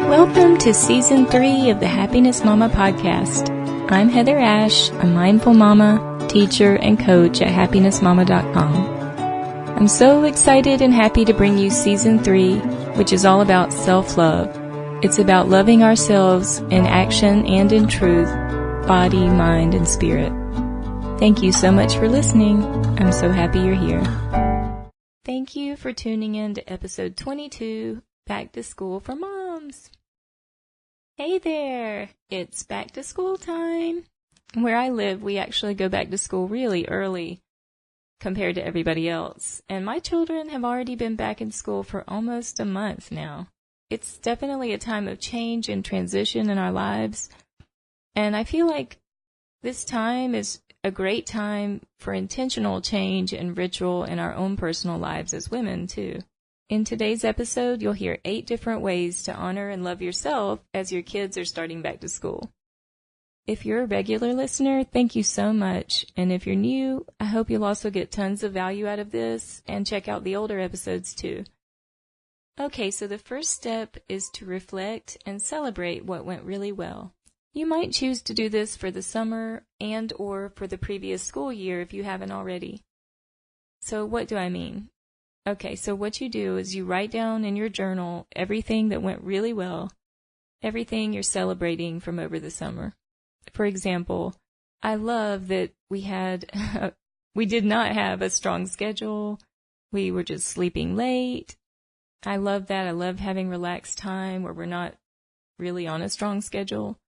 Welcome to Season 3 of the Happiness Mama podcast. I'm Heather Ash, a mindful mama, teacher, and coach at happinessmama.com. I'm so excited and happy to bring you Season 3, which is all about self-love. It's about loving ourselves in action and in truth, body, mind, and spirit. Thank you so much for listening. I'm so happy you're here. Thank you for tuning in to episode 22, Back to School for Moms. Hey there, it's back to school time. Where I live, we actually go back to school really early compared to everybody else. And my children have already been back in school for almost a month now. It's definitely a time of change and transition in our lives. And I feel like this time is a great time for intentional change and ritual in our own personal lives as women, too. In today's episode, you'll hear 8 different ways to honor and love yourself as your kids are starting back to school. If you're a regular listener, thank you so much. And if you're new, I hope you'll also get tons of value out of this and check out the older episodes too. Okay, so the first step is to reflect and celebrate what went really well. You might choose to do this for the summer and or for the previous school year if you haven't already. So what do I mean? Okay, so what you do is you write down in your journal everything that went really well, everything you're celebrating from over the summer. For example, I love that we did not have a strong schedule. We were just sleeping late. I love that. I love having relaxed time where we're not really on a strong schedule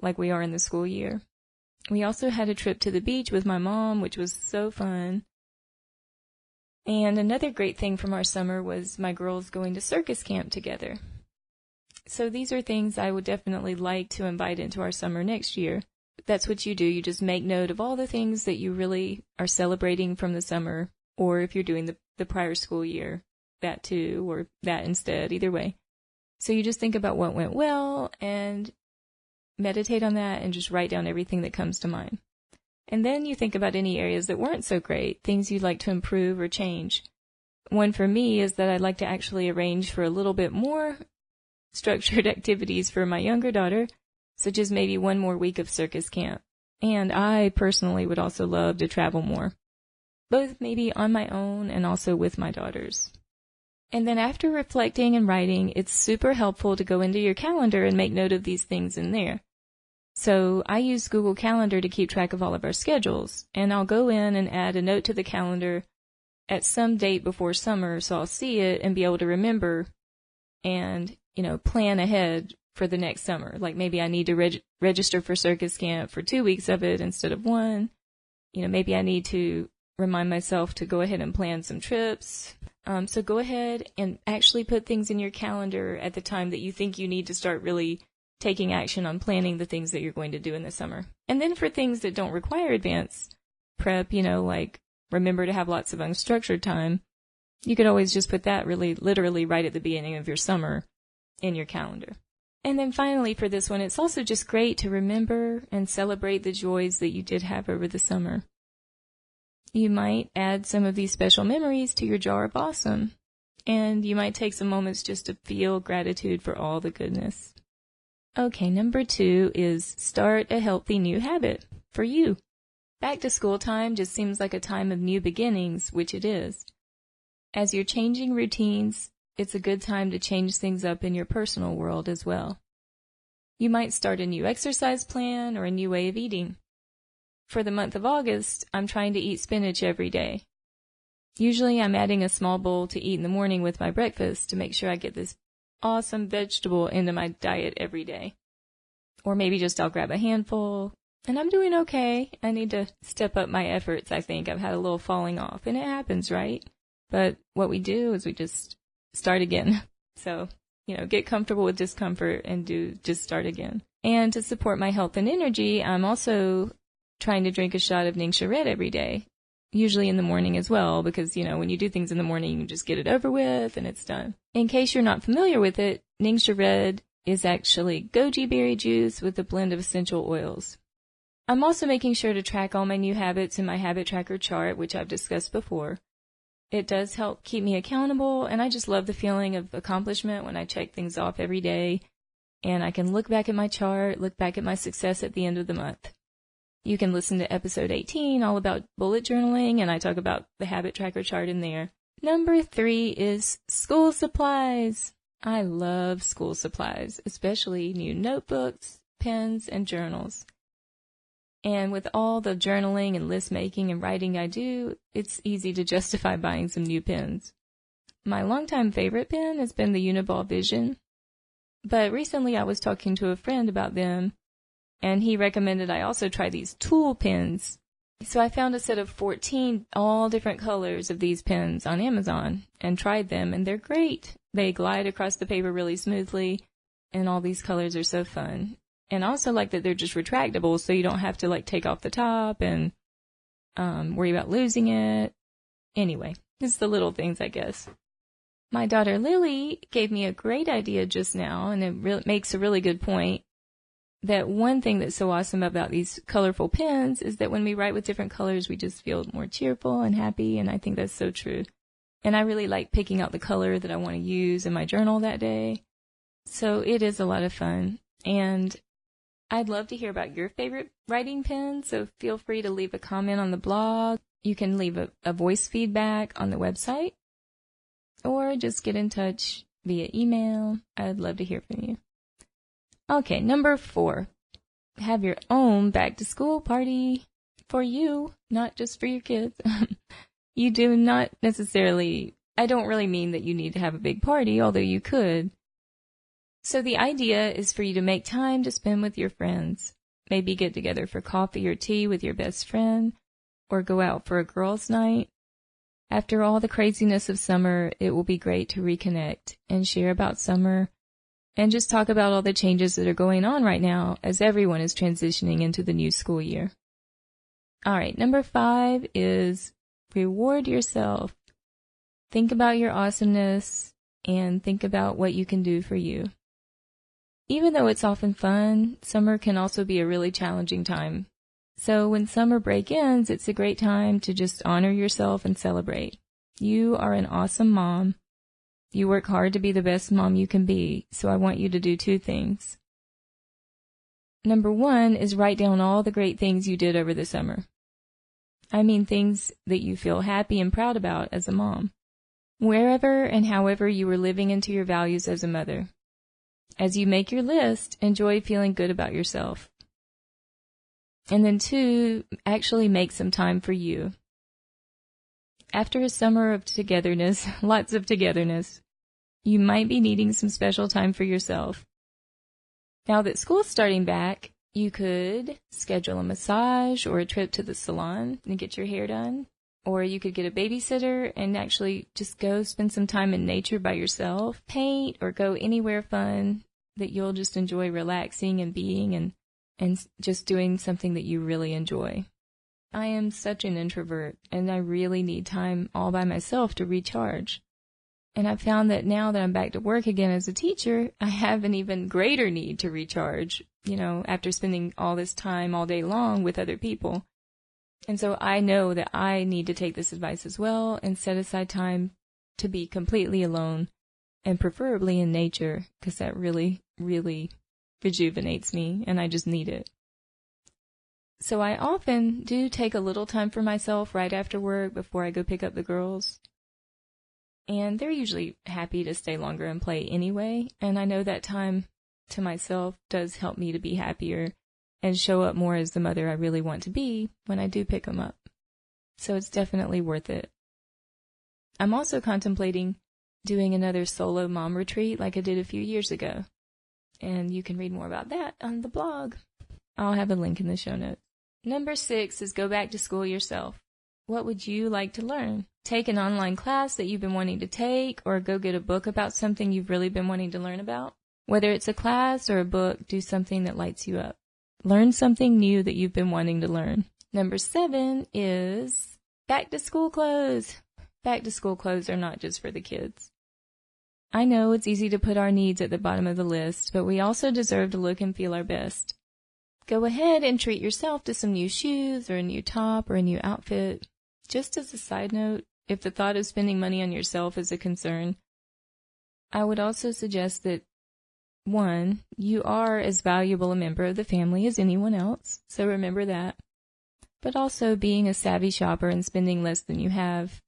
like we are in the school year. We also had a trip to the beach with my mom, which was so fun. And another great thing from our summer was my girls going to circus camp together. So these are things I would definitely like to invite into our summer next year. That's what you do. You just make note of all the things that you really are celebrating from the summer, or if you're doing the prior school year, that too, or that instead, either way. So you just think about what went well and meditate on that and just write down everything that comes to mind. And then you think about any areas that weren't so great, things you'd like to improve or change. One for me is that I'd like to actually arrange for a little bit more structured activities for my younger daughter, such as maybe one more week of circus camp. And I personally would also love to travel more, both maybe on my own and also with my daughters. And then after reflecting and writing, it's super helpful to go into your calendar and make note of these things in there. So I use Google Calendar to keep track of all of our schedules, and I'll go in and add a note to the calendar at some date before summer, so I'll see it and be able to remember and, plan ahead for the next summer. Like maybe I need to register for circus camp for 2 weeks of it instead of 1. Maybe I need to remind myself to go ahead and plan some trips. So go ahead and actually put things in your calendar at the time that you think you need to start really taking action on planning the things that you're going to do in the summer. And then for things that don't require advanced prep, like remember to have lots of unstructured time, you could always just put that really literally right at the beginning of your summer in your calendar. And then finally for this one, it's also just great to remember and celebrate the joys that you did have over the summer. You might add some of these special memories to your jar of awesome, and you might take some moments just to feel gratitude for all the goodness. Okay, number 2 is start a healthy new habit for you. Back to school time just seems like a time of new beginnings, which it is. As you're changing routines, it's a good time to change things up in your personal world as well. You might start a new exercise plan or a new way of eating. For the month of August, I'm trying to eat spinach every day. Usually I'm adding a small bowl to eat in the morning with my breakfast to make sure I get this awesome vegetable into my diet every day. Or maybe just I'll grab a handful, and I'm doing okay. I need to step up my efforts, I think. I've had a little falling off, and it happens, right? But what we do is we just start again. So, get comfortable with discomfort and just start again. And to support my health and energy, I'm also trying to drink a shot of Ningxia Red every day. Usually in the morning as well, because, when you do things in the morning, you just get it over with and it's done. In case you're not familiar with it, Ningxia Red is actually goji berry juice with a blend of essential oils. I'm also making sure to track all my new habits in my habit tracker chart, which I've discussed before. It does help keep me accountable, and I just love the feeling of accomplishment when I check things off every day, and I can look back at my chart, look back at my success at the end of the month. You can listen to episode 18, all about bullet journaling, and I talk about the habit tracker chart in there. Number 3 is school supplies. I love school supplies, especially new notebooks, pens, and journals. And with all the journaling and list making and writing I do, it's easy to justify buying some new pens. My longtime favorite pen has been the Uniball Vision, but recently I was talking to a friend about them, and he recommended I also try these tool pens. So I found a set of 14 all different colors of these pens on Amazon and tried them, and they're great. They glide across the paper really smoothly, and all these colors are so fun. And I also like that they're just retractable, so you don't have to take off the top and worry about losing it. Anyway, it's the little things, I guess. My daughter Lily gave me a great idea just now, and it makes a really good point. That one thing that's so awesome about these colorful pens is that when we write with different colors, we just feel more cheerful and happy, and I think that's so true. And I really like picking out the color that I want to use in my journal that day. So it is a lot of fun, and I'd love to hear about your favorite writing pen, so feel free to leave a comment on the blog. You can leave a voice feedback on the website, or just get in touch via email. I'd love to hear from you. Okay, number 4. Have your own back-to-school party for you, not just for your kids. You do not necessarily, I don't really mean that you need to have a big party, although you could. So the idea is for you to make time to spend with your friends. Maybe get together for coffee or tea with your best friend, or go out for a girls' night. After all the craziness of summer, it will be great to reconnect and share about summer and just talk about all the changes that are going on right now as everyone is transitioning into the new school year. All right, number 5 is reward yourself. Think about your awesomeness and think about what you can do for you. Even though it's often fun, summer can also be a really challenging time. So when summer break ends, it's a great time to just honor yourself and celebrate. You are an awesome mom. You work hard to be the best mom you can be, so I want you to do 2 things. Number 1 is write down all the great things you did over the summer. I mean things that you feel happy and proud about as a mom. Wherever and however you were living into your values as a mother. As you make your list, enjoy feeling good about yourself. And then 2, actually make some time for you. After a summer of togetherness, lots of togetherness, you might be needing some special time for yourself. Now that school's starting back, you could schedule a massage or a trip to the salon and get your hair done. Or you could get a babysitter and actually just go spend some time in nature by yourself, paint, or go anywhere fun that you'll just enjoy relaxing and being and just doing something that you really enjoy. I am such an introvert, and I really need time all by myself to recharge. And I've found that now that I'm back to work again as a teacher, I have an even greater need to recharge, after spending all this time all day long with other people. And so I know that I need to take this advice as well and set aside time to be completely alone, and preferably in nature, because that really, really rejuvenates me, and I just need it. So I often do take a little time for myself right after work before I go pick up the girls. And they're usually happy to stay longer and play anyway, and I know that time to myself does help me to be happier and show up more as the mother I really want to be when I do pick them up. So it's definitely worth it. I'm also contemplating doing another solo mom retreat like I did a few years ago. And you can read more about that on the blog. I'll have a link in the show notes. Number 6 is go back to school yourself. What would you like to learn? Take an online class that you've been wanting to take, or go get a book about something you've really been wanting to learn about. Whether it's a class or a book, do something that lights you up. Learn something new that you've been wanting to learn. Number 7 is back to school clothes. Back to school clothes are not just for the kids. I know it's easy to put our needs at the bottom of the list, but we also deserve to look and feel our best. Go ahead and treat yourself to some new shoes or a new top or a new outfit. Just as a side note, if the thought of spending money on yourself is a concern, I would also suggest that, 1, you are as valuable a member of the family as anyone else, so remember that. But also, being a savvy shopper and spending less than you have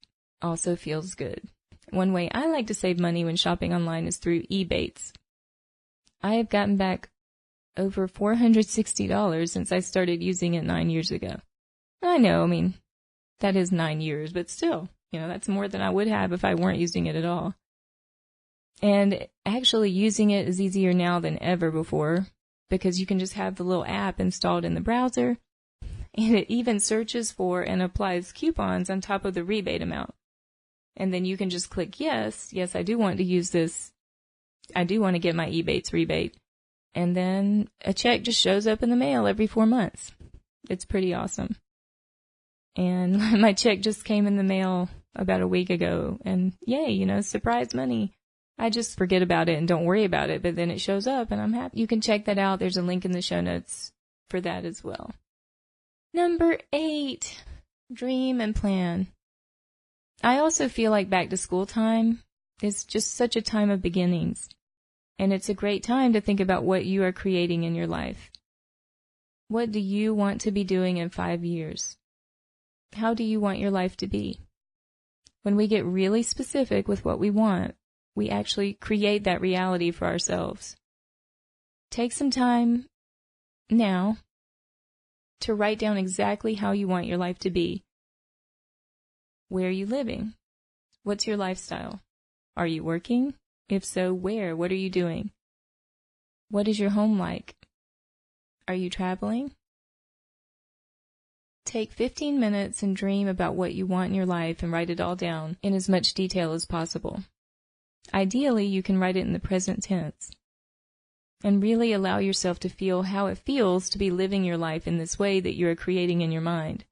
also feels good. One way I like to save money when shopping online is through Ebates. I have gotten back over $460 since I started using it 9 years ago. I know, that is 9 years, but still, that's more than I would have if I weren't using it at all. And actually using it is easier now than ever before, because you can just have the little app installed in the browser, and it even searches for and applies coupons on top of the rebate amount. And then you can just click yes, I do want to use this. I do want to get my Ebates rebate. And then a check just shows up in the mail every 4 months. It's pretty awesome. And my check just came in the mail about a week ago, and yay, surprise money. I just forget about it and don't worry about it, but then it shows up and I'm happy. You can check that out. There's a link in the show notes for that as well. Number 8, dream and plan. I also feel like back to school time is just such a time of beginnings, and it's a great time to think about what you are creating in your life. What do you want to be doing in 5 years? How do you want your life to be? When we get really specific with what we want, we actually create that reality for ourselves. Take some time now to write down exactly how you want your life to be. Where are you living? What's your lifestyle? Are you working? If so, where? What are you doing? What is your home like? Are you traveling? Take 15 minutes and dream about what you want in your life and write it all down in as much detail as possible. Ideally, you can write it in the present tense. And really allow yourself to feel how it feels to be living your life in this way that you are creating in your mind.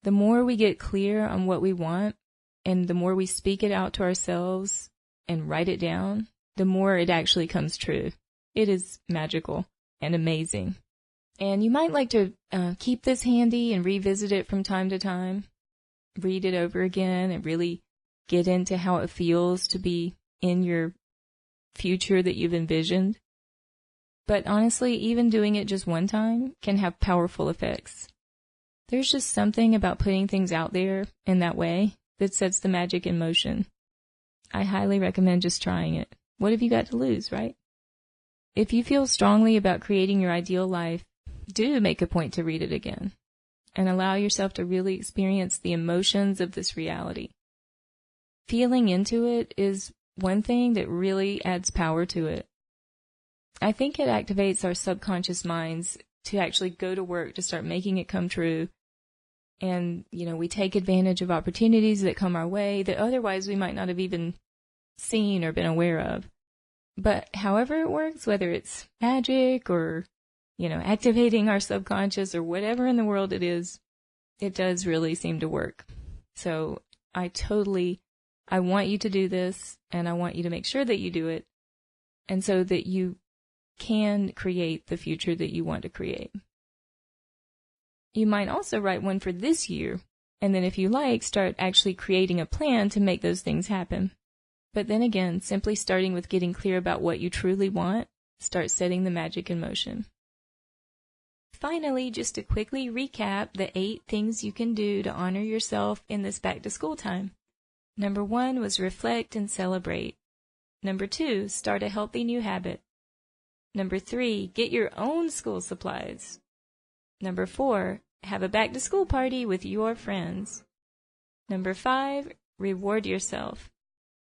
The more we get clear on what we want, and the more we speak it out to ourselves and write it down, the more it actually comes true. It is magical and amazing. And you might like to keep this handy and revisit it from time to time. Read it over again and really get into how it feels to be in your future that you've envisioned. But honestly, even doing it just one time can have powerful effects. There's just something about putting things out there in that way that sets the magic in motion. I highly recommend just trying it. What have you got to lose, right? If you feel strongly about creating your ideal life, do make a point to read it again and allow yourself to really experience the emotions of this reality. Feeling into it is one thing that really adds power to it. I think it activates our subconscious minds to actually go to work to start making it come true. And, we take advantage of opportunities that come our way that otherwise we might not have even seen or been aware of. But however it works, whether it's magic or, activating our subconscious or whatever in the world it is, it does really seem to work. So I want you to do this, and I want you to make sure that you do it, and so that you can create the future that you want to create. You might also write one for this year, and then if you like, start actually creating a plan to make those things happen. But then again, simply starting with getting clear about what you truly want, start setting the magic in motion. Finally, just to quickly recap the 8 things you can do to honor yourself in this back-to-school time. Number 1 was reflect and celebrate. Number 2, start a healthy new habit. Number 3, get your own school supplies. Number 4, have a back-to-school party with your friends. Number 5, reward yourself.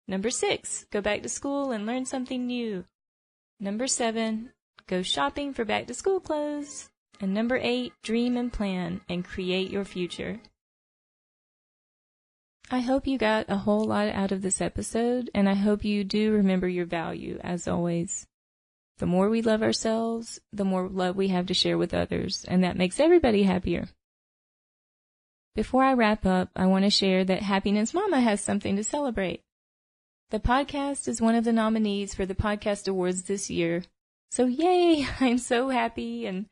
Number 6, go back to school and learn something new. Number 7, go shopping for back-to-school clothes. And number 8, dream and plan and create your future. I hope you got a whole lot out of this episode, and I hope you do remember your value, as always. The more we love ourselves, the more love we have to share with others, and that makes everybody happier. Before I wrap up, I want to share that Happiness Mama has something to celebrate. The podcast is one of the nominees for the Podcast Awards this year, so yay! I'm so happy, and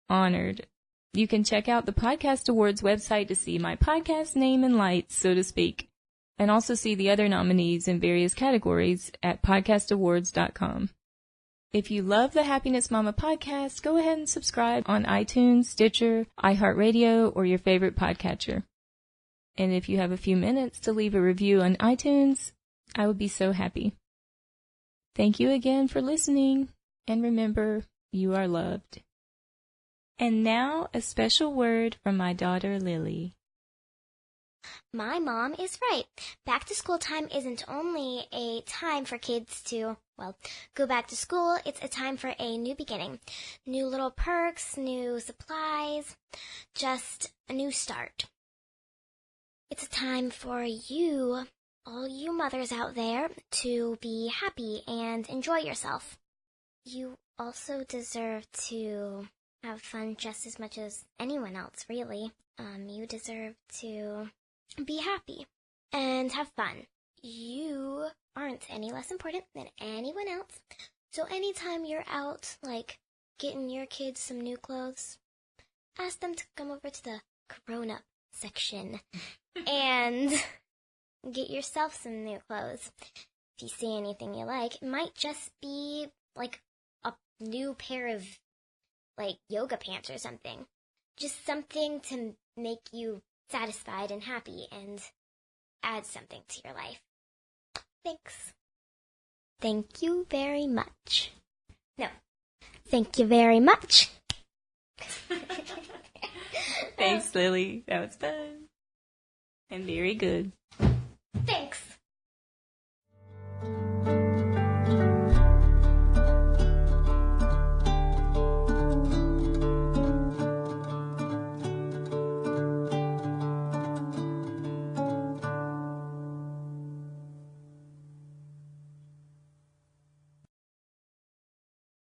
Honored. You can check out the Podcast Awards website to see my podcast name in lights, so to speak, and also see the other nominees in various categories at podcastawards.com. If you love the Happiness Mama podcast, go ahead and subscribe on iTunes, Stitcher, iHeartRadio, or your favorite podcatcher. And if you have a few minutes to leave a review on iTunes, I would be so happy. Thank you again for listening, and remember, you are loved. And now, a special word from my daughter, Lily. My mom is right. Back to school time isn't only a time for kids to, go back to school. It's a time for a new beginning. New little perks, new supplies, just a new start. It's a time for you, all you mothers out there, to be happy and enjoy yourself. You also deserve to have fun just as much as anyone else, really. You deserve to be happy and have fun. You aren't any less important than anyone else. So anytime you're out, getting your kids some new clothes, ask them to come over to the grown-up section and get yourself some new clothes. If you see anything you like, it might just be a new pair of yoga pants or something. Just something to make you satisfied and happy and add something to your life. Thanks. Thank you very much. No. Thank you very much. Thanks, Lily. That was fun. And very good.